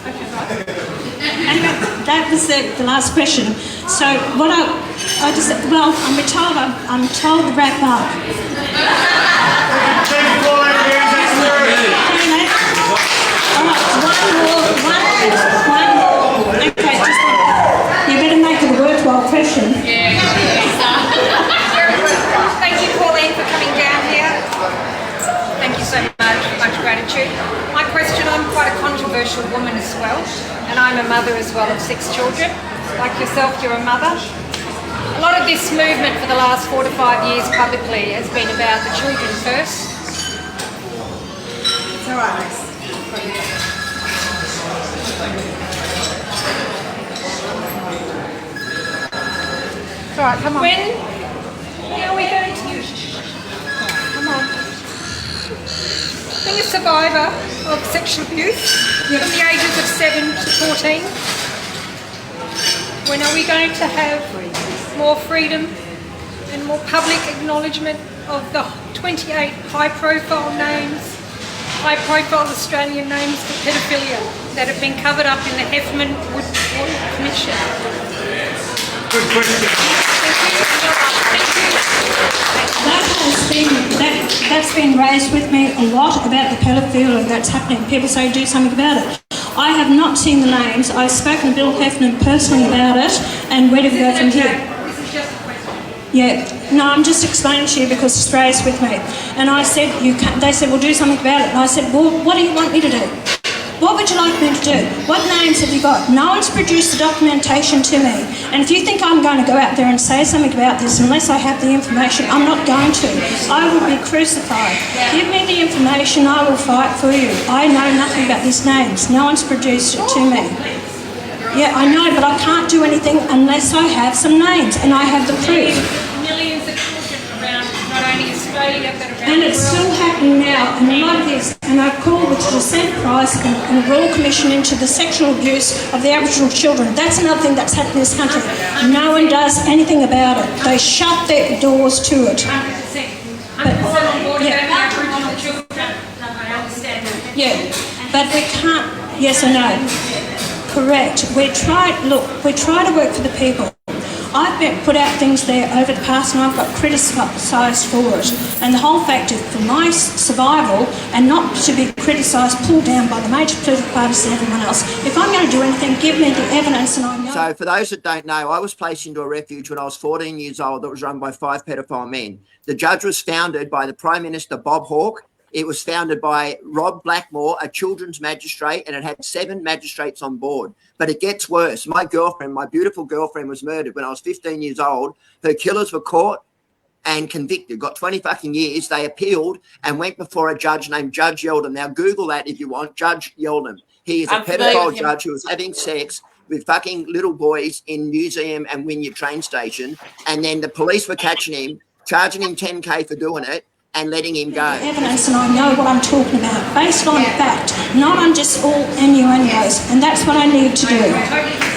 And that was the last question. So what I just, well, I'm told to wrap up. One more. Okay, you better make it a worthwhile question. Yeah. Thank you, Pauline, for coming down here. Thank you so much gratitude. My question, I'm quite a controversial woman as well, and I'm a mother as well of 6 children. Like yourself, you're a mother. A lot of this movement for the last 4 to 5 years publicly has been about the children first. It's all right, Max. It's all right, come on. When are we going to... Come on. Being a survivor of sexual abuse from the ages of 7 to 14, when are we going to have more freedom and more public acknowledgement of the 28 high-profile names, high-profile Australian names for paedophilia that have been covered up in the Heffernan Wood Commission? Good question. That's been raised with me a lot about the pedophilia that's happening. People say do something about it. I have not seen the names. I've spoken to Bill Heffernan personally about it, and where do we go from here? This is just a question. Yeah, no, I'm just explaining to you because Australia's with me. And I said, they said, well, do something about it. And I said, well, what do you want me to do? What would you like me to do? What names have you got? No one's produced the documentation to me. And if you think I'm going to go out there and say something about this unless I have the information, I'm not going to. I will be crucified. Give me the information, I will fight for you. I know nothing about these names. No one's produced it to me. Yeah, I know, but I can't do anything unless I have some names and I have the proof. Millions of children around not only Australia but around and it's still happening now, and a lot of this, and I've called the Dissent Prize and the Royal Commission into the sexual abuse of the Aboriginal children. That's another thing that's happened in this country. No one does anything about it. They shut their doors to it. 100% on board about the Aboriginal children. I understand that. Yeah, but we can't, yes or no? Correct. We try to work for the people. I've put out things there over the past and I've got criticised for it. And the whole fact is for my survival and not to be criticised, pulled down by the major political parties and everyone else, if I'm going to do anything, give me the evidence and I know. So for those that don't know, I was placed into a refuge when I was 14 years old that was run by 5 pedophile men. The judge was founded by the Prime Minister, Bob Hawke. It was founded by Rob Blackmore, a children's magistrate, and it had 7 magistrates on board. But it gets worse. My girlfriend, my beautiful girlfriend, was murdered when I was 15 years old. Her killers were caught and convicted, got 20 fucking years. They appealed and went before a judge named Judge Yeldon. Now, Google that if you want, Judge Yeldon. He is a pedophile judge who was having sex with fucking little boys in Museum and Wynyard train station. And then the police were catching him, charging him 10K for doing it, and letting him go. Evidence, and I know what I'm talking about, based on fact, not on just all innuendos, and that's what I need to do.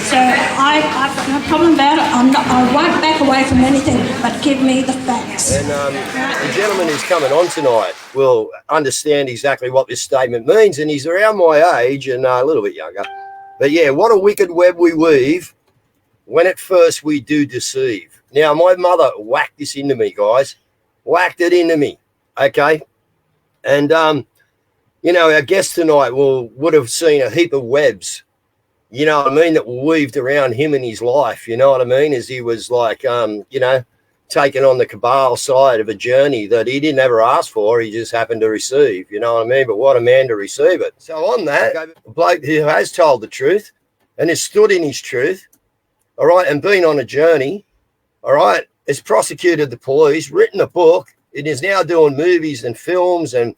So I've got no problem about it. I won't back away from anything, but give me the facts. And the gentleman who's coming on tonight will understand exactly what this statement means, and he's around my age and a little bit younger. But yeah, what a wicked web we weave when at first we do deceive. Now, my mother whacked this into me, guys. Whacked it into me. Okay. And, you know, our guest tonight would have seen a heap of webs, you know what I mean, that were weaved around him and his life, you know what I mean, as he was like, you know, taken on the cabal side of a journey that he didn't ever ask for. He just happened to receive, you know what I mean? But what a man to receive it. So on that, a bloke who has told the truth and has stood in his truth, all right, and been on a journey, all right, has prosecuted the police, written a book. It is now doing movies and films and,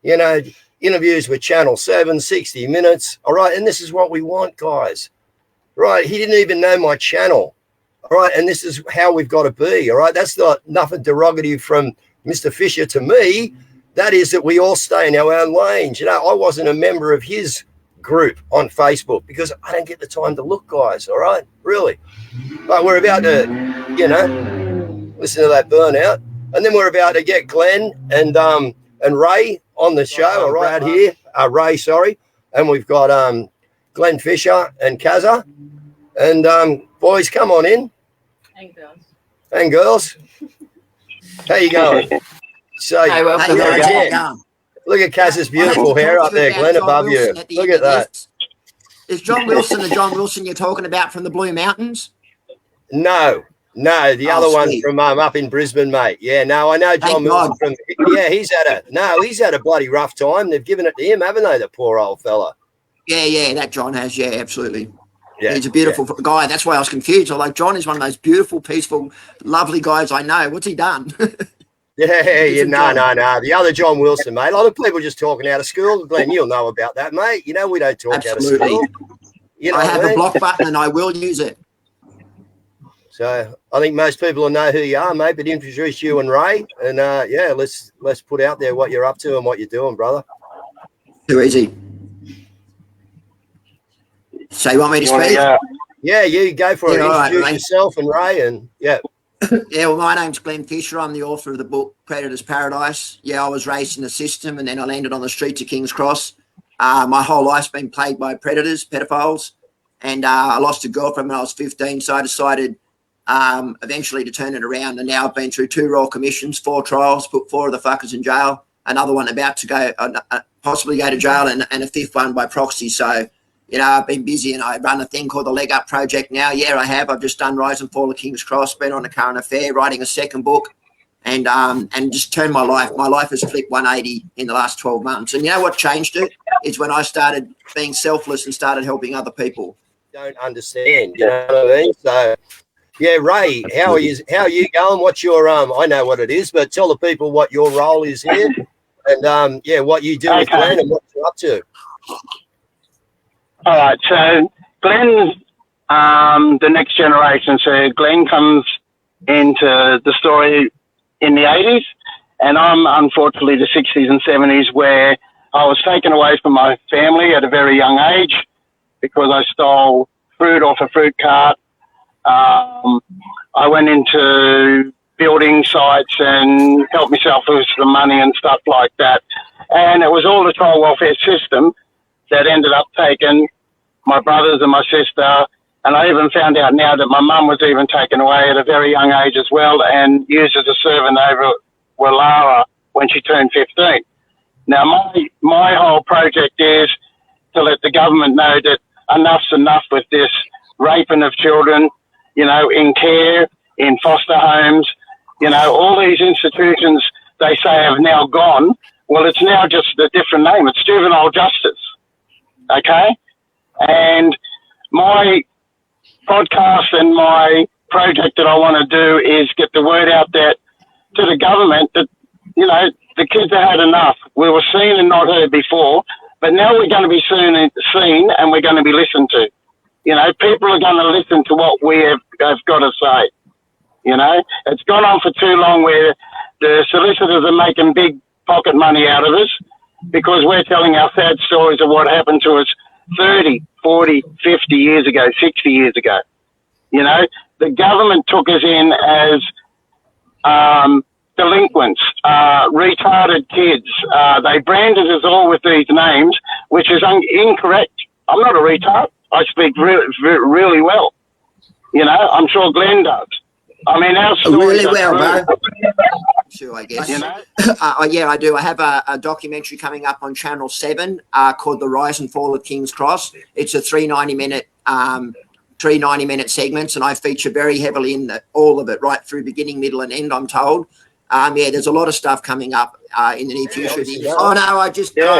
you know, interviews with Channel 7, 60 Minutes. All right. And this is what we want, guys. Right. He didn't even know my channel. All right. And this is how we've got to be. All right. That's not nothing derogative from Mr. Fisher to me. That is that we all stay in our own lanes. You know, I wasn't a member of his group on Facebook because I don't get the time to look, guys. All right. Really. But we're about to, you know, listen to that Burnout. And then we're about to get Glen and Ray on the show, all right, here. Ray, sorry. And we've got Glen Fisher and Kazza. And boys, come on in. And girls. And girls. How you going? So, Hey, well, look, hey, guys, how you at, going? look at Kazza's beautiful I have to hair talk up to you there, about Glenn, John above you. Wilson at the Look end at of that. this. Is John Wilson the John Wilson you're talking about from the Blue Mountains? No, the other one sweet. from up in Brisbane, mate. Yeah, no, I know John Thank Wilson God. from. Yeah, he's had a bloody rough time. They've given it to him, haven't they? The poor old fella. Yeah, that John has. Yeah, absolutely. Yeah, he's a beautiful guy. That's why I was confused. I'm like, John is one of those beautiful, peaceful, lovely guys I know. What's he done? No. John. The other John Wilson, mate. A lot of people just talking out of school. Glenn, you'll know about that, mate. You know we don't talk Absolutely. out of school. You know I have what I a mean? block button and I will use it. So I think most people will know who you are, mate. But introduce you and Ray, and let's put out there what you're up to and what you're doing, brother. Too easy. So you want me to speak? Yeah, you go for it. Yeah, all right, Introduce mate. yourself and Ray, and yeah. Yeah, well, my name's Glen Fisher. I'm the author of the book Predator's Paradise. Yeah, I was raised in the system and then I landed on the streets of King's Cross. My whole life's been plagued by predators, pedophiles, and I lost a girlfriend when I was 15, so I decided eventually to turn it around, and now I've been through 2 royal commissions, 4 trials, put 4 of the fuckers in jail, another one about to go, possibly go to jail, and a 5th one by proxy. So, you know, I've been busy and I run a thing called the Leg Up Project now. Yeah, I have. I've just done Rise and Fall of King's Cross, been on a current affair, writing a 2nd book, and just turned my life. My life has flipped 180 in the last 12 months. And you know what changed it? Is when I started being selfless and started helping other people. Don't understand, you know what I mean? So, yeah, Ray, how are you going? What's your I know what it is, but tell the people what your role is here, and what you do with Glenn and what you're up to. All right, so Glenn, the next generation. So Glenn comes into the story in the 80s, and I'm unfortunately the 60s and 70s, where I was taken away from my family at a very young age because I stole fruit off a fruit cart. I went into building sites and helped myself with some money and stuff like that. And it was all the child welfare system that ended up taking my brothers and my sister. And I even found out now that my mum was even taken away at a very young age as well and used as a servant over Wallara when she turned 15. Now, my whole project is to let the government know that enough's enough with this raping of children, you know, in care, in foster homes, you know, all these institutions they say have now gone. Well, it's now just a different name. It's juvenile justice, okay? And my podcast and my project that I want to do is get the word out there to the government that, you know, the kids have had enough. We were seen and not heard before, but now we're going to be seen and we're going to be listened to. You know, people are going to listen to what we have got to say. You know, it's gone on for too long where the solicitors are making big pocket money out of us because we're telling our sad stories of what happened to us 30, 40, 50 years ago, 60 years ago. You know, the government took us in as delinquents, retarded kids. They branded us all with these names, which is incorrect. I'm not a retard. I speak really well. You know, I'm sure Glenn does. I mean, our stories really well, bro. Sure, I guess. You know? Yeah, I do. I have a documentary coming up on Channel 7 called The Rise and Fall of King's Cross. It's a 3 90-minute segments, and I feature very heavily in all of it, right through beginning, middle, and end, I'm told. Yeah, there's a lot of stuff coming up in the near future. Oh, no, I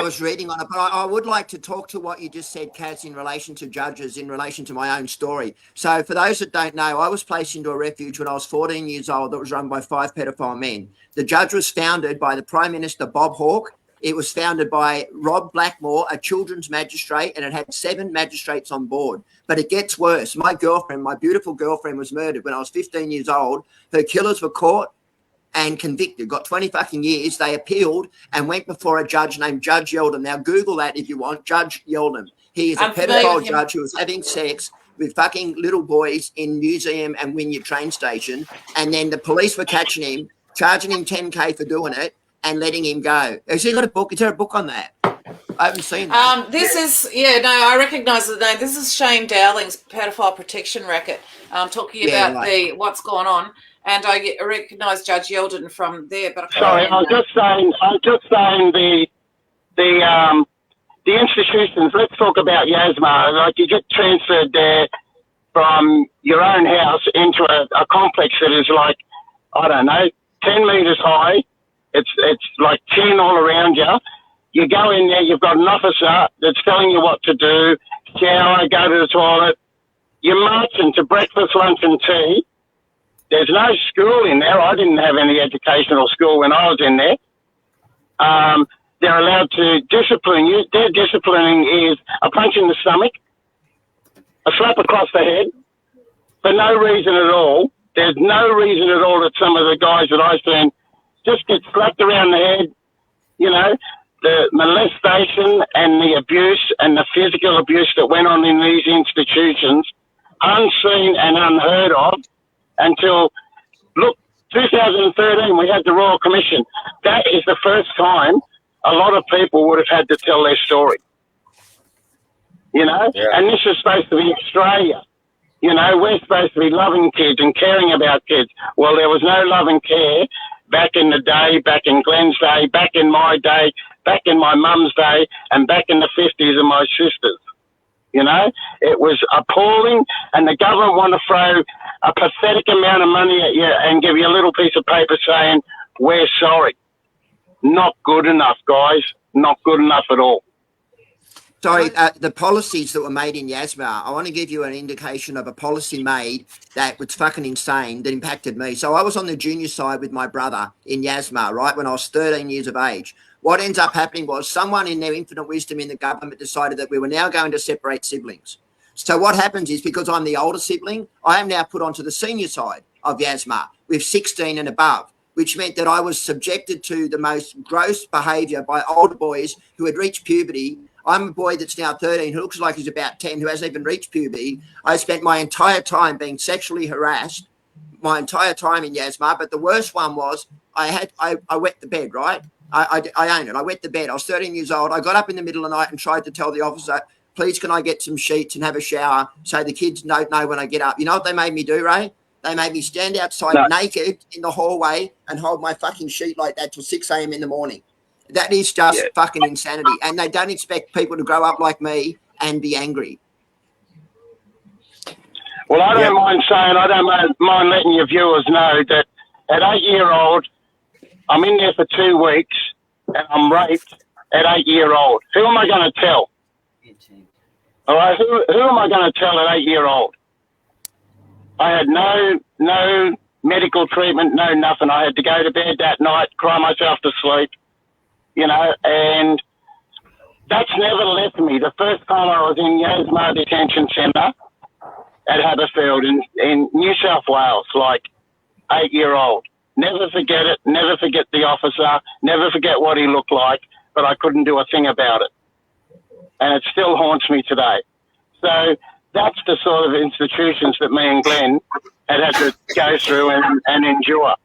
was reading on it, but I would like to talk to what you just said, Kaz, in relation to judges, in relation to my own story. So for those that don't know, I was placed into a refuge when I was 14 years old that was run by 5 pedophile men. The judge was founded by the Prime Minister, Bob Hawke. It was founded by Rob Blackmore, a children's magistrate, and it had 7 magistrates on board. But it gets worse. My girlfriend, my beautiful girlfriend, was murdered when I was 15 years old. Her killers were caught and convicted, got 20 fucking years. They appealed and went before a judge named Judge Yeldon. Now, Google that if you want, Judge Yeldon. He is a pedophile judge who was having sex with fucking little boys in Museum and Wynyard train station. And then the police were catching him, charging him $10,000 for doing it and letting him go. Has he got a book? Is there a book on that? I haven't seen that. This is, I recognise the name. This is Shane Dowling's pedophile protection racket, talking about what's going on. And I recognise Judge Yeldon from there. But Sorry, I was just saying the institutions. Let's talk about Yasma. Like, you get transferred there from your own house into a complex that is like, I don't know, 10 metres high. It's like 10 all around you. You go in there, you've got an officer that's telling you what to do, shower, go to the toilet. You're marching to breakfast, lunch and tea. There's no school in there. I didn't have any educational school when I was in there. They're allowed to discipline you. Their disciplining is a punch in the stomach, a slap across the head, for no reason at all. There's no reason at all that some of the guys that I've seen just get slapped around the head, you know. The molestation and the abuse and the physical abuse that went on in these institutions, unseen and unheard of until, look, 2013, we had the Royal Commission. That is the first time a lot of people would have had to tell their story, you know? Yeah. And this is supposed to be Australia. You know, we're supposed to be loving kids and caring about kids. Well, there was no love and care back in the day, back in Glen's day, back in my day, back in my mum's day, and back in the 50s of my sisters. You know, it was appalling, and the government want to throw a pathetic amount of money at you and give you a little piece of paper saying, we're sorry. Not good enough, guys. Not good enough at all. Sorry, the policies that were made in Yasma, I want to give you an indication of a policy made that was fucking insane, that impacted me. So I was on the junior side with my brother in Yasma, right, when I was 13 years of age. What ends up happening was someone in their infinite wisdom in the government decided that we were now going to separate siblings. So what happens is, because I'm the older sibling, I am now put onto the senior side of Yasma with 16 and above, which meant that I was subjected to the most gross behaviour by older boys who had reached puberty. I'm a boy that's now 13 who looks like he's about 10, who hasn't even reached puberty. I spent my entire time being sexually harassed, my entire time in Yasma. But the worst one was I wet the bed, right? I own it. I wet the bed. I was 13 years old. I got up in the middle of the night and tried to tell the officer, please, can I get some sheets and have a shower so the kids don't know when I get up? You know what they made me do, Ray? They made me stand outside naked in the hallway and hold my fucking sheet like that till 6 a.m. in the morning. That is just fucking insanity. And they don't expect people to grow up like me and be angry. Well, I don't mind saying, I don't mind letting your viewers know that at 8-year-old, I'm in there for 2 weeks and I'm raped at 8-year-old. Who am I going to tell? All right, who am I going to tell at 8-year-old? I had no medical treatment, no nothing. I had to go to bed that night, cry myself to sleep, you know, and that's never left me. The first time I was in Yasma Detention Centre at Haberfield in New South Wales, like 8-year-old. Never forget it, never forget the officer, never forget what he looked like, but I couldn't do a thing about it. And it still haunts me today. So that's the sort of institutions that me and Glen had to go through and endure.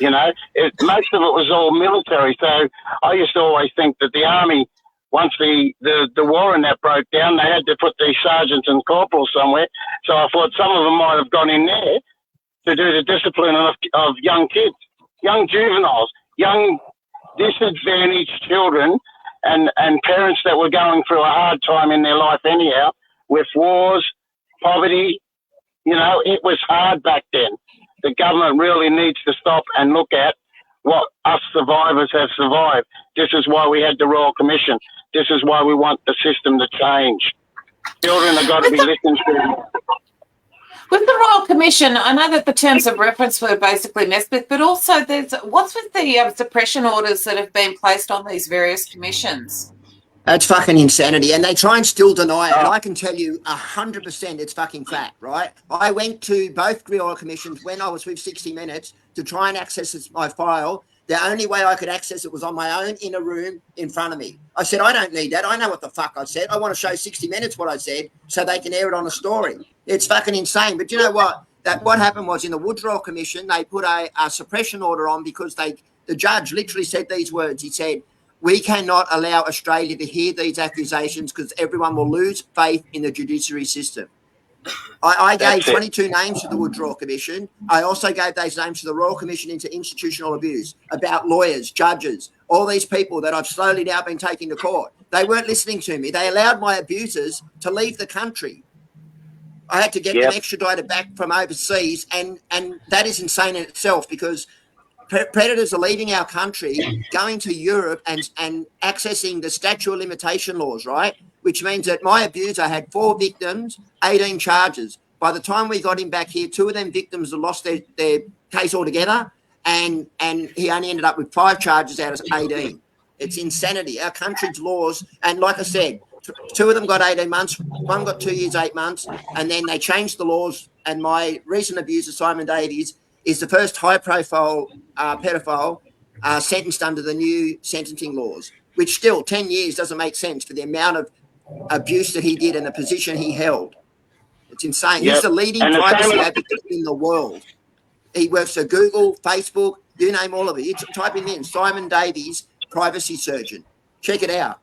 You know, most of it was all military. So I used to always think that the army, once the war and that broke down, they had to put these sergeants and corporals somewhere. So I thought some of them might have gone in there to do the discipline of young kids, young juveniles, young disadvantaged children and parents that were going through a hard time in their life anyhow, with wars, poverty. You know, it was hard back then. The government really needs to stop and look at what us survivors have survived. This is why we had the Royal Commission. This is why we want the system to change. Children have got to be listened to. With the Royal Commission, I know that the terms of reference were basically messed with, but also what's with the suppression orders that have been placed on these various commissions? That's fucking insanity. And they try and still deny it. And I can tell you 100% it's fucking fact, right? I went to both Royal Commissions when I was with 60 Minutes to try and access my file. The only way I could access it was on my own in a room in front of me. I said, I don't need that. I know what the fuck I said. I want to show 60 Minutes what I said so they can air it on a story. It's fucking insane. But you know what? What happened was in the Woods Royal Commission, they put a suppression order on because the judge literally said these words. He said, We cannot allow Australia to hear these accusations because everyone will lose faith in the judiciary system. I gave 22 names to the Withdrawal Commission. I also gave those names to the Royal Commission into Institutional Abuse about lawyers, judges, all these people that I've slowly now been taking to court. They weren't listening to me. They allowed my abusers to leave the country. I had to get them extradited back from overseas, and that is insane in itself because predators are leaving our country, going to Europe and accessing the statute of limitation laws, right? Which means that my abuser had 4 victims, 18 charges. By the time we got him back here, 2 of them victims had lost their case altogether, and he only ended up with 5 charges out of 18. It's insanity. Our country's laws, and like I said, 2 of them got 18 months, 1 got 2 years, 8 months, and then they changed the laws, and my recent abuser, Simon Davies, is the first high-profile pedophile sentenced under the new sentencing laws, which still 10 years doesn't make sense for the amount of abuse that he did and the position he held. It's insane. He's the leading privacy advocate in the world. He works for Google, Facebook, you name all of it. You type him in, Simon Davies, privacy surgeon. Check it out.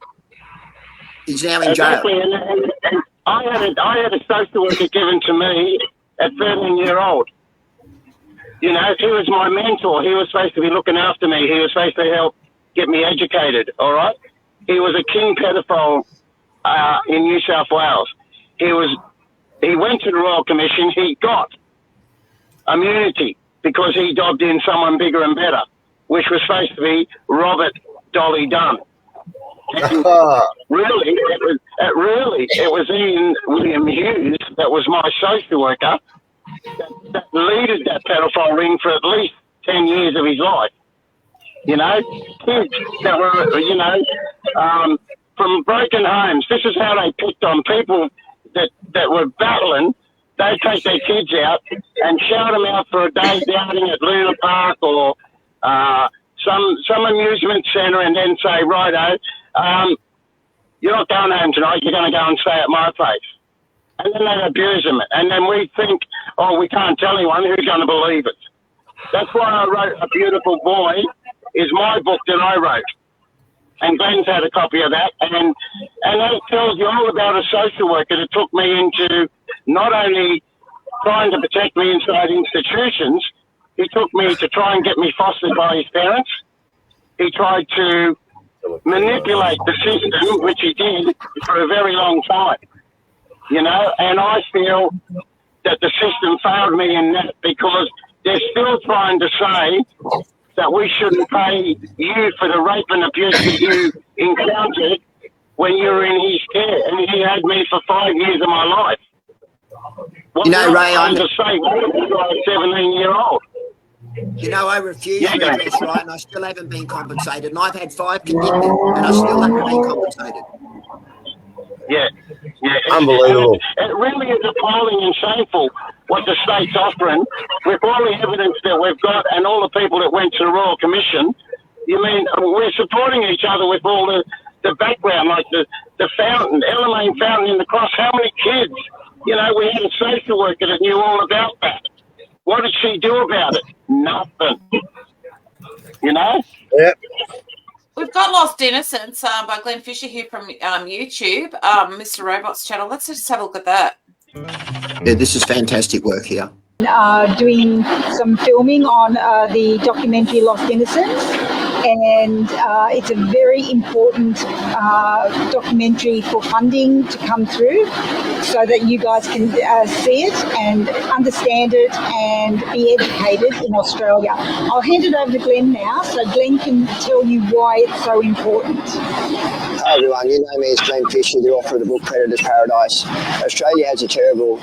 He's now in jail. Exactly. And I had a social worker given to me at 13-year-old. You know, he was my mentor. He was supposed to be looking after me. He was supposed to help get me educated, all right? He was a king pedophile in New South Wales. He went to the Royal Commission. He got immunity because he dobbed in someone bigger and better, which was supposed to be Robert Dolly Dunn. And really, it was Ian William Hughes that was my social worker that leaded that pedophile ring for at least 10 years of his life. You know, kids that were, you know, from broken homes. This is how they picked on people that were battling. They'd take their kids out and shout them out for a day's outing at Luna Park or some amusement centre and then say, righto, you're not going home tonight, you're going to go and stay at my place. And then they abuse them. And then we think, oh, we can't tell anyone, who's going to believe it? That's why I wrote A Beautiful Boy is my book that I wrote. And Glen's had a copy of that. And that tells you all about a social worker that took me into not only trying to protect me inside institutions, he took me to try and get me fostered by his parents. He tried to manipulate the system, which he did for a very long time. You know, and I feel that the system failed me in that because they're still trying to say that we shouldn't pay you for the rape and abuse that you encountered when you were in his care. And he had me for 5 years of my life. You know, Ray, I'm to say, a 17-year-old. You know, I refuse redress, right, and I still haven't been compensated. And I've had 5 convicted, and I still haven't been compensated. Yeah. Unbelievable. It really is appalling and shameful what the state's offering with all the evidence that we've got and all the people that went to the Royal Commission. You mean we're supporting each other with all the background, like the fountain, Elaine Fountain in the Cross. How many kids? You know, we had a social worker that knew all about that. What did she do about it? Nothing. You know? Yeah. We've got Lost Innocence by Glen Fisher here from YouTube, Mr. Robot's channel. Let's just have a look at that. Yeah, this is fantastic work here. Doing some filming on the documentary Lost Innocence, and it's a very important documentary for funding to come through so that you guys can see it and understand it and be educated in Australia. I'll hand it over to Glen now so Glen can tell you why it's so important. Hi everyone, you know me as Glen Fisher, the author of the book Predator's Paradise. Australia has a terrible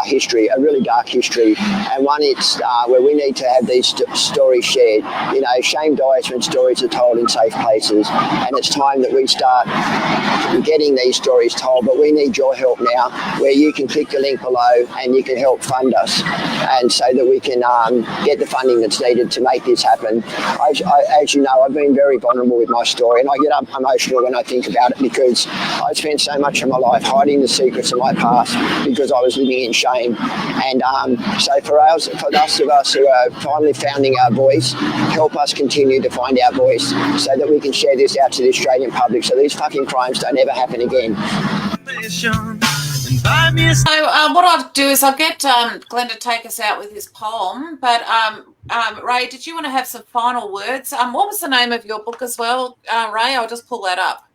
history, a really dark history, and one it's where we need to have these stories shared. You know, shame dies when stories are told in safe places, and it's time that we start getting these stories told, but we need your help now, where you can click the link below and you can help fund us, and so that we can get the funding that's needed to make this happen. As you know, I've been very vulnerable with my story, and I get up emotional when I think about it, because I spent so much of my life hiding the secrets of my past because I was living in shame. And so for those of us who are finally finding our voice, help us continue to find our voice so that we can share this out to the Australian public so these fucking crimes don't ever happen again. So what I'll do is I'll get Glen to take us out with his poem. But Ray, did you want to have some final words? What was the name of your book as well, Ray? I'll just pull that up.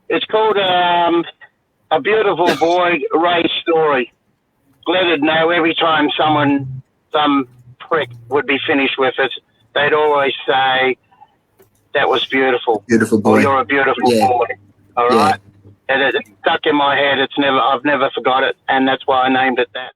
It's called A Beautiful Boy, Ray's Story. Glen'd know every time some prick would be finished with it, they'd always say, that was beautiful. Beautiful boy. Or you're a beautiful boy. All right? And it stuck in my head. I've never forgot it, and that's why I named it that.